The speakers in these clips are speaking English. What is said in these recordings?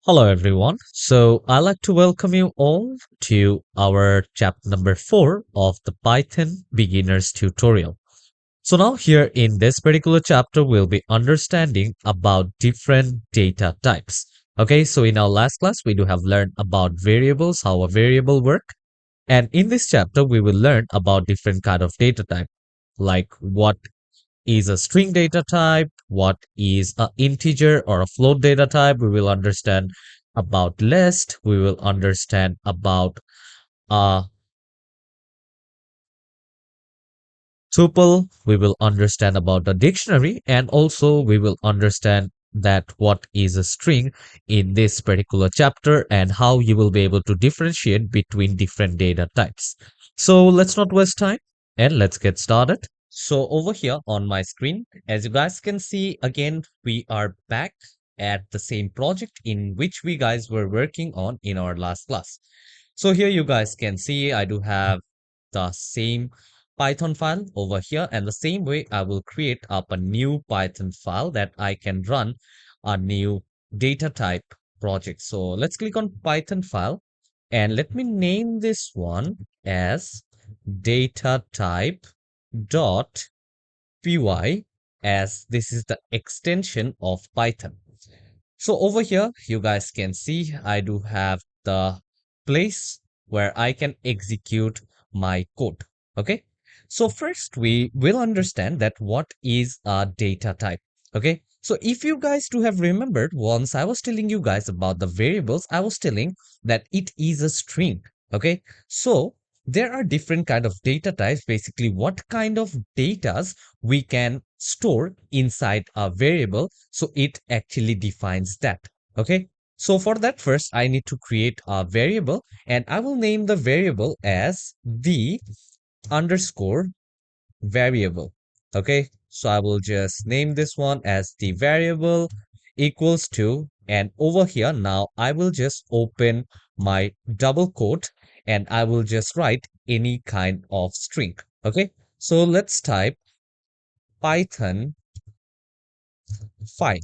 Hello everyone. I'd like to welcome you all to our chapter number 4 of the Python beginners tutorial. So now here in this particular chapter we'll be understanding about different data types. Okay, so in our last class we do have learned about variables, how a variable work, and in this chapter we will learn about different kind of data type like what is a string data type, what is a integer or a float data type. We will understand about list, we will understand about a tuple, we will understand about the dictionary, and also we will understand that what is a string in this particular chapter and how you will be able to differentiate between different data types. So let's not waste time and let's get started. So over here on my screen, as you guys can see, again, we are back at the same project in which we guys were working on in our last class. So here you guys can see I do have the same Python file over here, and the same way I will create up a new Python file that I can run a new data type project. So let's click on Python file and let me name this one as data type dot py, as this is the extension of Python. So over here, you guys can see I do have the place where I can execute my code. Okay. So first we will understand that what is a data type. Okay. So if you guys do have remembered, once I was telling you guys about the variables, I was telling that it is a string. Okay. So there are different kind of data types. Basically, what kind of datas we can store inside a variable, so it actually defines that. Okay, so for that, first I need to create a variable, and I will name the variable as the underscore variable. Okay, so I will just name this one as the variable equals to, and over here now I will just open my double quote and I will just write any kind of string. Okay, so let's type Python file.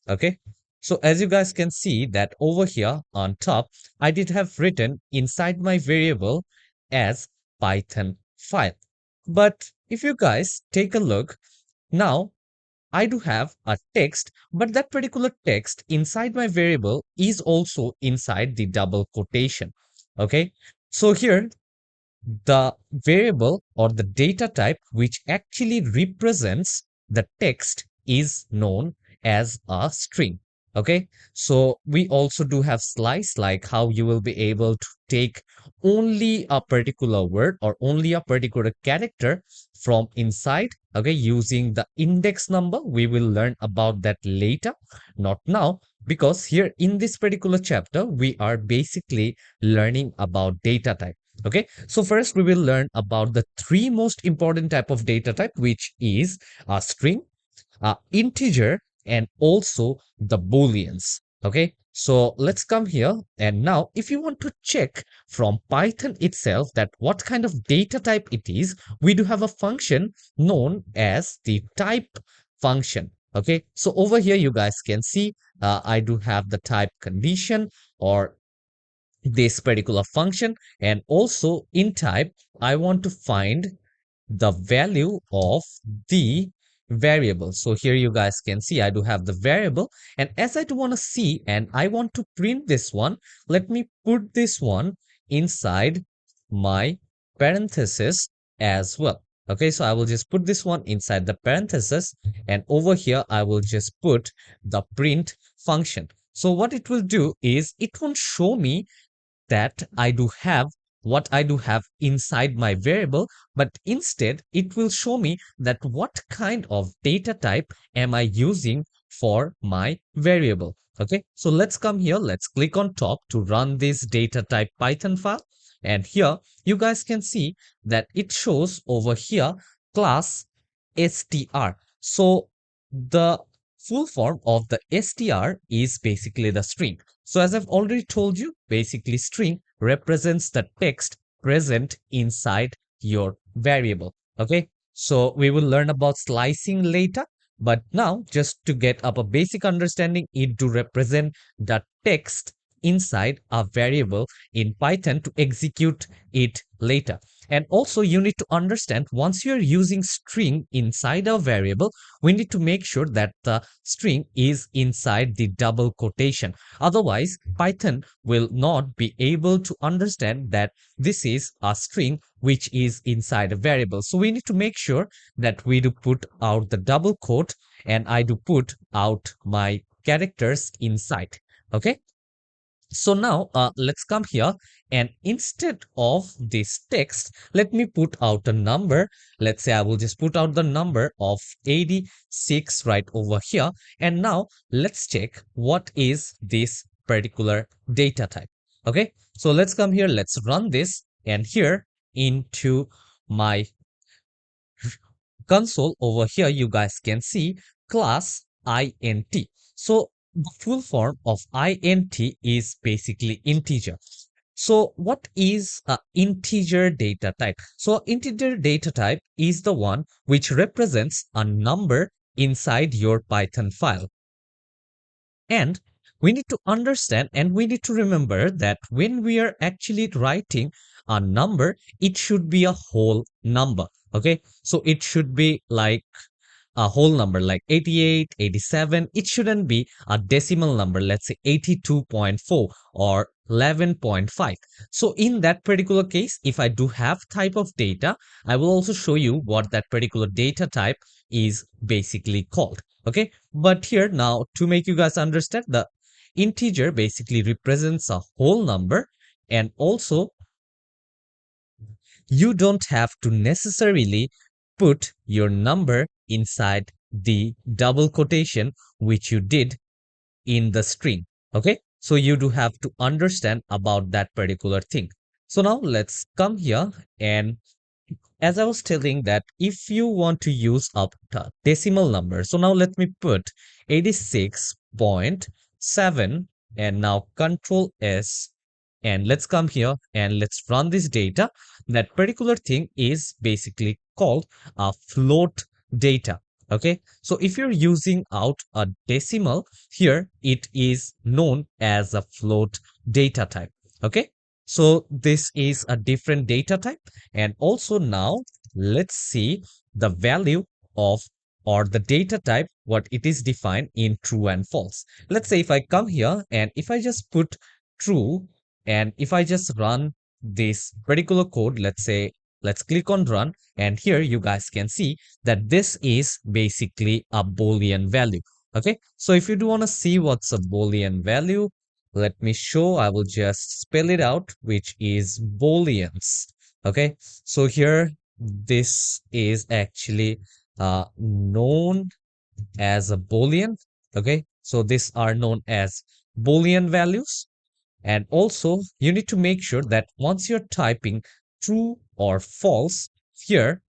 Okay, so as you guys can see that over here on top, I did have written inside my variable as Python file. But if you guys take a look, now I do have a text, but that particular text inside my variable is also inside the double quotation. Okay, so here the variable or the data type which actually represents the text is known as a string. Okay, so we also do have slice, like how you will be able to take only a particular word or only a particular character from inside, okay, using the index number. We will learn about that later, not now, because here in this particular chapter we are basically learning about data type. Okay, so first we will learn about the three most important type of data type, which is a string, integer, and also the booleans. Okay, so let's come here, and now if you want to check from Python itself that what kind of data type it is, we do have a function known as the type function. Okay, so over here you guys can see I do have the type condition or this particular function, and also in type I want to find the value of the variable. So here you guys can see I do have the variable, and as I do want to see and I want to print this one, let me put this one inside my parenthesis as well. Okay, so I will just put this one inside the parenthesis, and over here I will just put the print function. So what it will do is it won't show me that I do have what I do have inside my variable, but instead it will show me that what kind of data type am I using for my variable. Okay, so let's come here, let's click on top to run this data type Python file. And here you guys can see that it shows over here class str. So the full form of the str is basically the string. So as I've already told you, basically string represents the text present inside your variable. Okay, so we will learn about slicing later, But now, just to get up a basic understanding, it do represent the text inside a variable in Python to execute it later. And also you need to understand once you're using string inside a variable, we need to make sure that the string is inside the double quotation. Otherwise, Python will not be able to understand that this is a string which is inside a variable. So we need to make sure that we do put out the double quote and I do put out my characters inside. Okay. So now let's come here and instead of this text, let me put out a number. Let's say I will just put out the number of 86 right over here. And now let's check what is this particular data type. Okay, so let's come here. Let's run this and here into my console over here, you guys can see class int. So the full form of int is basically integer. So what is a integer data type? So integer data type is the one which represents a number inside your Python file. And we need to understand and we need to remember that when we are actually writing a number, it should be a whole number. Okay, so it should be like a whole number like 88, 87. It shouldn't be a decimal number, let's say 82.4 or 11.5. So in that particular case, if I do have type of data, I will also show you what that particular data type is basically called. Okay, but here now to make you guys understand, the integer basically represents a whole number, and also you don't have to necessarily put your number inside the double quotation which you did in the string. Okay, so you do have to understand about that particular thing. So now let's come here, and as I was telling that if you want to use up the decimal number, so now let me put 86.7 and now control S, and let's come here and let's run this data. That particular thing is basically called a float data. Okay, so if you're using out a decimal here, it is known as a float data type. Okay, so this is a different data type. And also now let's see the value of or the data type, what it is defined in true and false. Let's say if I come here and if I just put true, and if I just run this particular code, let's say, let's click on run, and here you guys can see that this is basically a Boolean value. Okay, so if you do want to see what's a Boolean value, let me show. I will just spell it out, which is Booleans. Okay, so here this is actually known as a Boolean. Okay, so these are known as Boolean values. And also you need to make sure that once you're typing true or false here,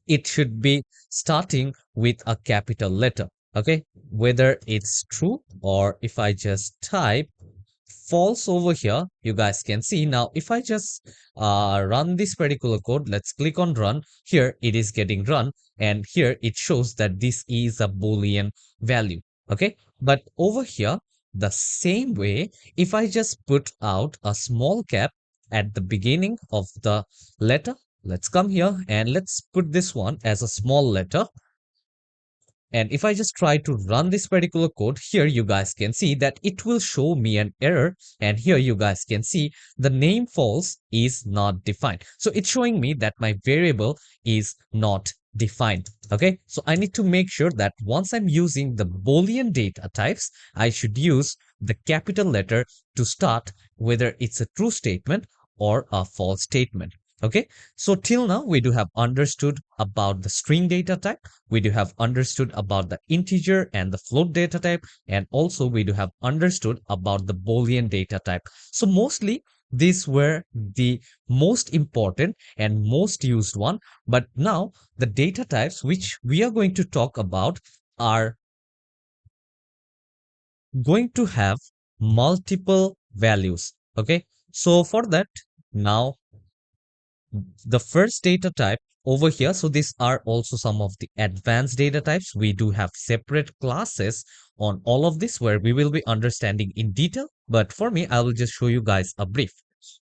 it should be starting with a capital letter. Okay, whether it's true or if I just type false over here, you guys can see now if I just run this particular code, let's click on run. Here it is getting run, and here it shows that this is a Boolean value. Okay, but over here the same way, if I just put out a small cap at the beginning of the letter, let's come here and let's put this one as a small letter. And if I just try to run this particular code, here you guys can see that it will show me an error. And here you guys can see the name false is not defined. So it's showing me that my variable is not defined. Okay, so I need to make sure that once I'm using the Boolean data types, I should use the capital letter to start whether it's a true statement or a false statement. Okay, so till now we do have understood about the string data type, we do have understood about the integer and the float data type, and also we do have understood about the Boolean data type. So mostly these were the most important and most used one. But now the data types which we are going to talk about are going to have multiple values. Okay, so for that, now the first data type over here, so these are also some of the advanced data types. We do have separate classes on all of this where we will be understanding in detail. But for me, I will just show you guys a brief.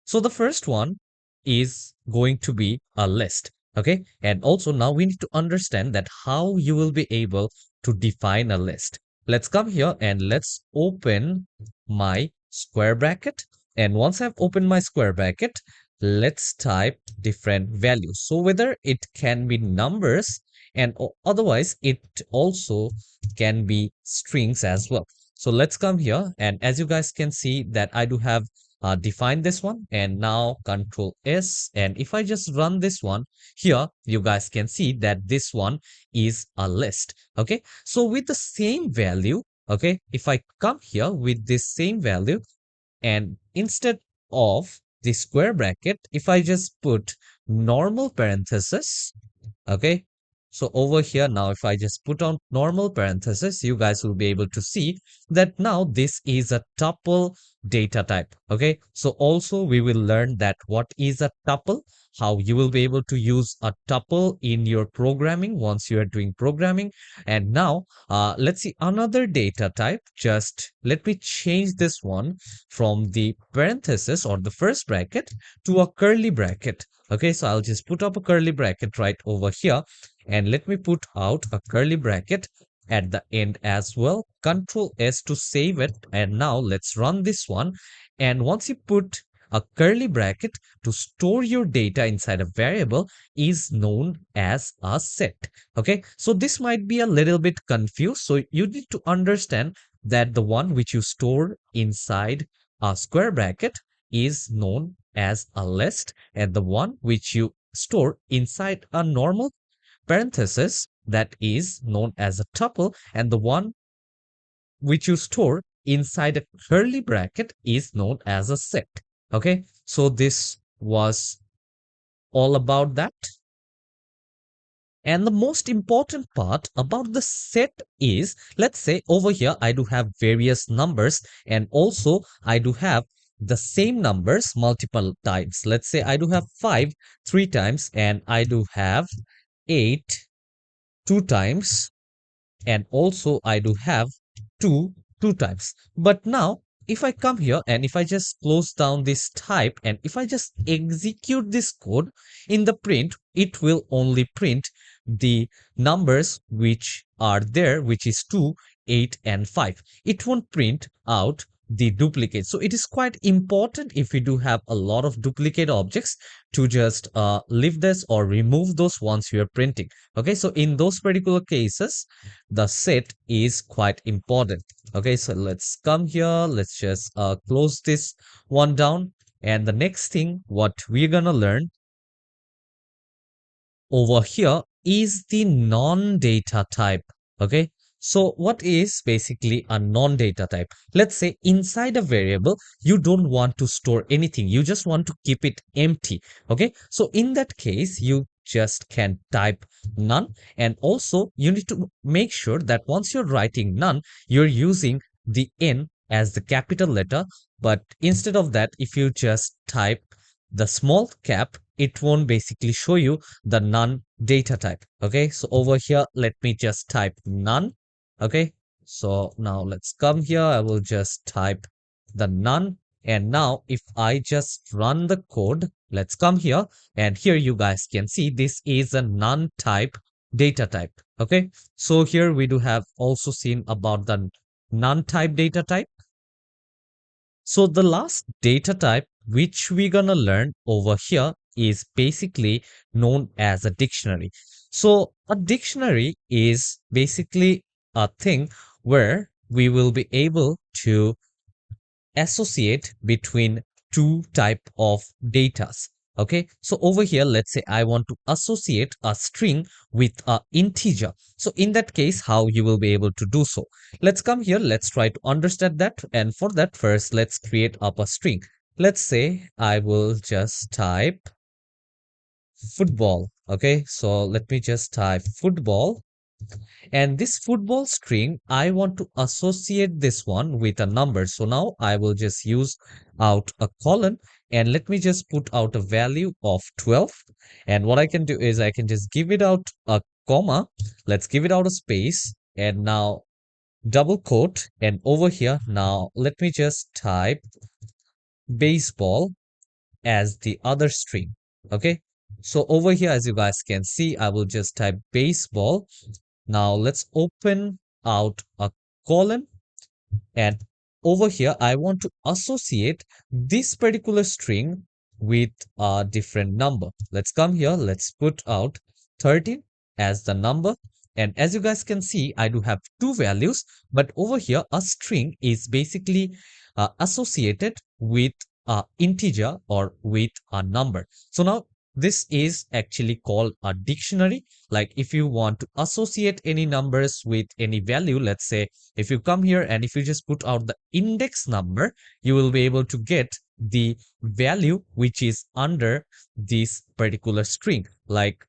So the first one is going to be a list. Okay. And also now we need to understand that how you will be able to define a list. Let's come here and let's open my square bracket. And once I've opened my square bracket, let's type different values. So whether it can be numbers and otherwise it also can be strings as well. So let's come here, and as you guys can see that I do have define this one, and now Control S, and if I just run this one here, you guys can see that this one is a list. Okay, so with the same value, okay, if I come here with this same value, and instead of the square bracket, if I just put normal parenthesis, okay, so over here now, if I just put on normal parenthesis, you guys will be able to see that now this is a tuple data type. Okay, so also we will learn that what is a tuple, how you will be able to use a tuple in your programming once you are doing programming. And now let's see another data type. Just let me change this one from the parenthesis or the first bracket to a curly bracket. Okay, so I'll just put up a curly bracket right over here, and let me put out a curly bracket at the end as well. Control S to save it, and now let's run this one. And once you put a curly bracket to store your data inside a variable is known as a set. Okay, so this might be a little bit confused, so you need to understand that the one which you store inside a square bracket is known as a list, and the one which you store inside a normal parenthesis that is known as a tuple, and the one which you store inside a curly bracket is known as a set. Okay, so this was all about that. And the most important part about the set is, let's say over here, I do have various numbers, and also I do have the same numbers multiple times. Let's say I do have 5 3 times, and I do have 8 2 times, and also I do have 2 times. But now if I come here and if I just close down this type and if I just execute this code in the print, it will only print the numbers which are there, which is 2, 8 and 5. It won't print out the duplicate. So it is quite important if we do have a lot of duplicate objects to just leave this or remove those once you are printing. Okay, so in those particular cases, the set is quite important. Okay, so let's come here, let's just close this one down. And the next thing what we're gonna learn over here is the non-data type. Okay, so what is basically a non-data type? Let's say inside a variable you don't want to store anything, you just want to keep it empty. Okay, so in that case you just can type none, and also you need to make sure that once you're writing none, you're using the n as the capital letter. But instead of that, if you just type the small cap, it won't basically show you the none data type. Okay, so over here let me just type none. Okay, so now let's come here, I will just type the none, and now if I just run the code, let's come here, and here you guys can see this is a none type data type. Okay, so here we do have also seen about the none type data type. So the last data type which we're gonna learn over here is basically known as a dictionary. So a dictionary is basically a thing where we will be able to associate between two type of datas. Okay, so over here, let's say I want to associate a string with a integer. So in that case, how you will be able to do so? Let's come here, let's try to understand that. And for that, first let's create up a string. Let's say I will just type football. Okay, so let me just type football, And this football string, I want to associate this one with a number. So now I will just use out a colon and let me just put out a value of 12. And what I can do is I can just give it out a comma. Let's give it out a space. And now double quote. And over here, now let me just type baseball as the other string. Okay. So over here, as you guys can see, I will just type baseball. Now let's open out a colon, and over here I want to associate this particular string with a different number. Let's come here, let's put out 13 as the number. And as you guys can see, I do have two values, but over here a string is basically associated with a integer or with a number. So now this is actually called a dictionary. Like if you want to associate any numbers with any value, let's say if you come here and if you just put out the index number, you will be able to get the value which is under this particular string, like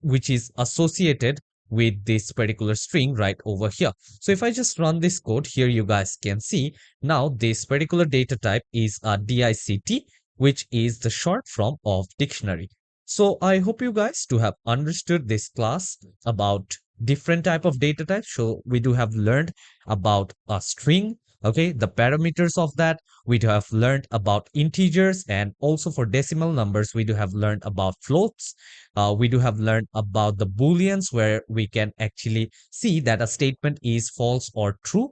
which is associated with this particular string right over here. So if I just run this code here, you guys can see now this particular data type is a DICT, which is the short form of dictionary. So I hope you guys to have understood this class about different type of data types. So we do have learned about a string, okay, the parameters of that. We do have learned about integers, and also for decimal numbers we do have learned about floats. We do have learned about the booleans, where we can actually see that a statement is false or true.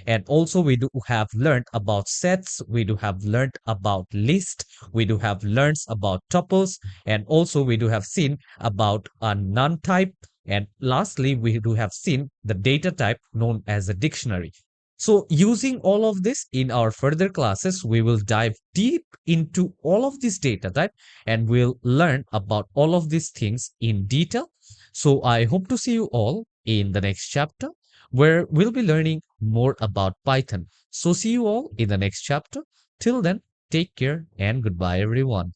And also we do have learned about sets, we do have learned about list, we do have learned about tuples, and also we do have seen about a none type. And lastly, we do have seen the data type known as a dictionary. So using all of this in our further classes, we will dive deep into all of this data type and we'll learn about all of these things in detail. So I hope to see you all in the next chapter, where we'll be learning more about Python. So see you all in the next chapter. Till then, take care and goodbye everyone.